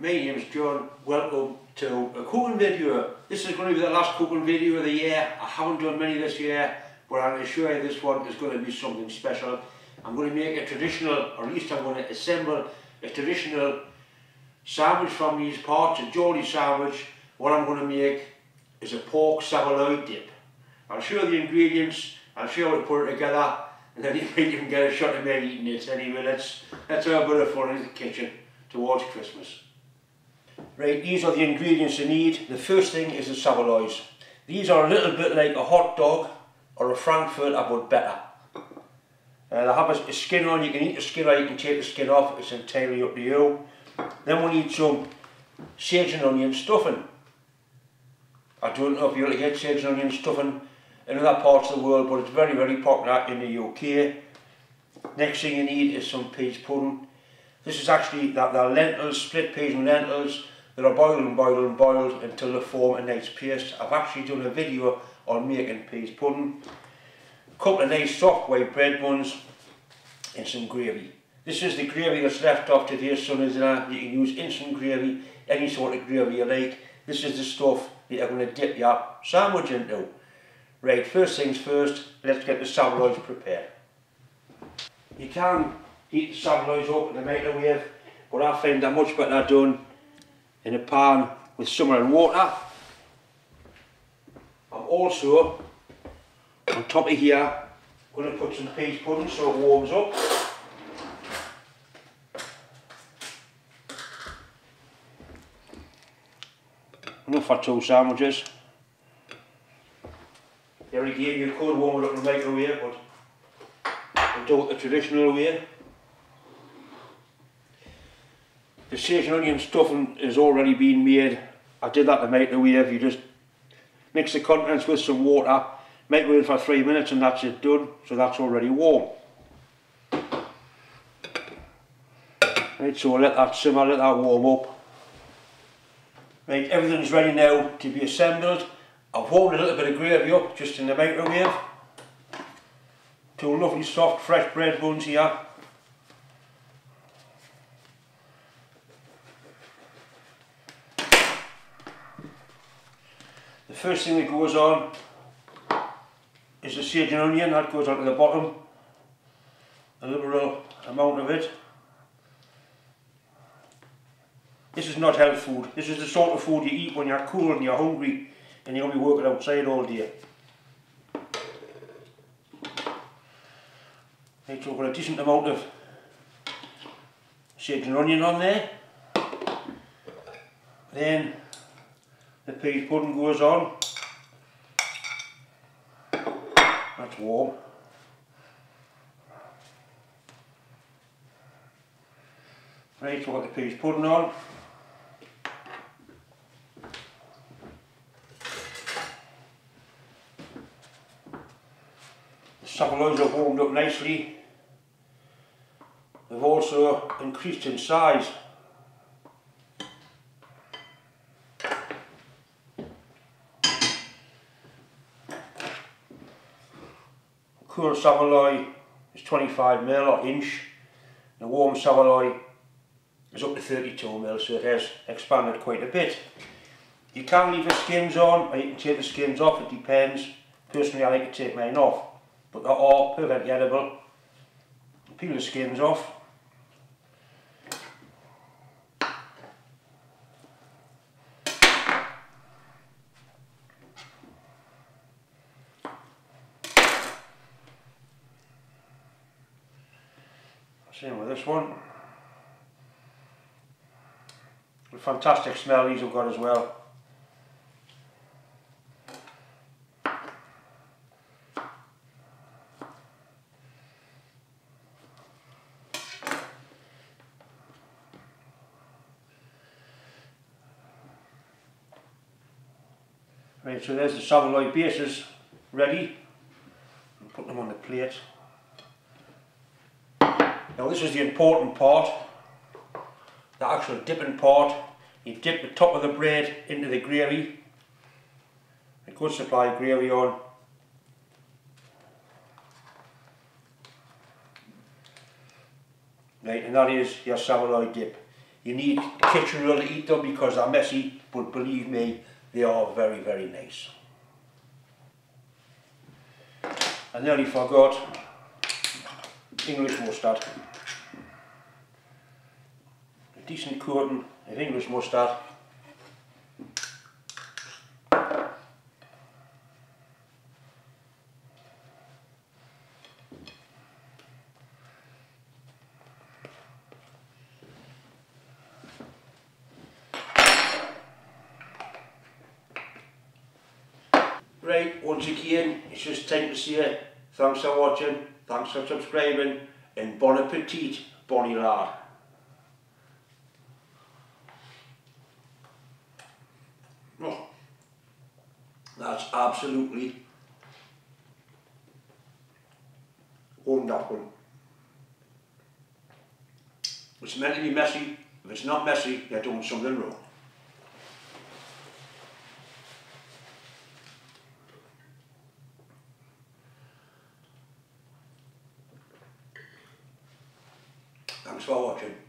my name is John. Welcome to a cooking video. This is going to be the last cooking video of the year. I haven't done many this year, but I'm going to show you this one is going to be something special. I'm going to make a traditional, or at least I'm going to assemble a traditional sandwich from these parts, a Geordie sandwich. What I'm going to make is a pork Savaloy dip. I'll show you the ingredients, I'll show you how to put it together, and then you can get a shot of me eating it. Anyway, let's have a bit of fun in the kitchen towards Christmas. Right, these are the ingredients you need. The first thing is the Savaloys. These are a little bit like a hot dog or a frankfurter, but better. They have a skin on. You can eat the skin or you can take the skin off. It's entirely up to you. Then we need some sage and onion stuffing. I don't know if you're able to get sage and onion stuffing in other parts of the world, but it's very, very popular in the UK. Next thing you need is some peas pudding. This is actually they're lentils, split peas and lentils that are boiled and boiled and boiled until they form a nice paste. I've actually done a video on making peas pudding. A couple of nice soft white bread buns and some gravy. This is the gravy that's left off today's Sunday dinner. You can use instant gravy, any sort of gravy you like. This is the stuff that you're going to dip your sandwich into. Right, first things first, let's get the Savaloys prepared. You can heat the Savaloys up in the microwave, but I find they're much better done in a pan with simmering water. I'm also, on top of here, going to put some peas pudding so it warms up. Enough for 2 sandwiches. There again, you could warm it up in the microwave, but I'll do it the traditional way. The sage and onion stuffing has already been made. I did that in the microwave. You just mix the contents with some water, microwave for 3 minutes, and that's it done. So that's already warm. Right, so let that simmer, let that warm up. Right, everything's ready now to be assembled. I've warmed a little bit of gravy up just in the microwave. 2 lovely soft fresh bread buns here. The first thing that goes on is the sage and onion. That goes onto the bottom. A liberal amount of it. This is not health food. This is the sort of food you eat when you're cold and you're hungry and you'll be working outside all day. Right, so we've got a decent amount of sage and onion on there. Then the peas pudding goes on. That's warm. Right, so we've got the peas pudding on. The Savaloys have warmed up nicely. They've also increased in size. Cool Savaloy is 25mm or inch. The warm Savaloy is up to 32mm, so it has expanded quite a bit. You can leave the skins on, or you can take the skins off, it depends. Personally, I like to take mine off, but they are perfectly edible. Peel the skins off. Same with this one. A fantastic smell these have got as well. Right, so there's the Savaloy bases ready. I'll put them on the plate. Now this is the important part, the actual dipping part. You dip the top of the bread into the gravy. A good supply of gravy on. Right, and that is your Savaloy dip. You need a kitchen roll to eat them because they're messy, but believe me, they are very, very nice. I nearly forgot English mustard. A decent coating of English mustard. Right, once again, it's just time to say thanks for watching, thanks for subscribing, and bon appetit, bonny lad. Oh, that's absolutely wonderful. It's meant to be messy. If it's not messy, you're doing something wrong. Thanks for watching.